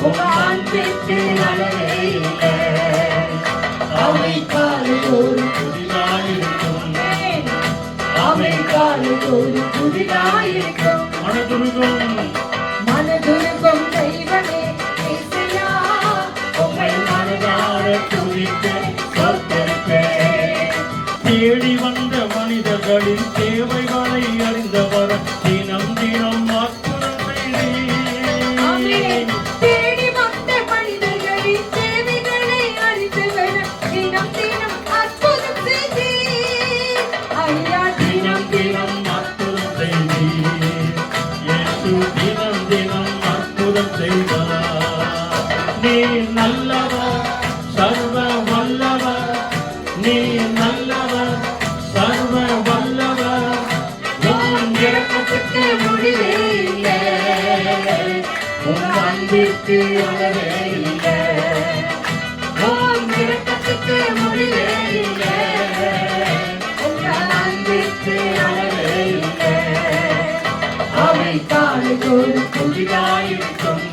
உங்க அன்பிற்கு அளவே இல்லை. அவை காலைதோறும் புதிதாயிருக்கும். அவை காலைதோறும் புதிதாயிருக்கும். மனதுருகும் தெய்வமே இயேசுயா, உம்மை மனதார துதித்து ஸ்தோத்திரிப்பேன். தேடி வந்த மனிதர்களின் தேவைகளை அறிந்தவர் தினம் தினம் அற்புதம் செய்தீர். தேடி வந்த மனிதர்களின் தேவைகளை அறிந்தவர் தினம் தினம் அற்புதம் செய்தீர். ஐயா தினம் தினம் அற்புதம் செய்தீர். இயேசு தினம் தினம் அற்புதம் செய்தார். நீ நல்லவர், சர்வ வல்லவர். நீ நல்லவர், சர்வ வல்லவர். உன் இரக்கத்துக்கு முடிவே இல்லை. உன் அன்பிற்கு அளவே இல்லை. உன் இரக்கத்துக்கு முடிவே இல்லை. உன் அன்பிற்கு அளவே இல்லை. அவை காலைதோறும் புதிதாயிருக்கும்.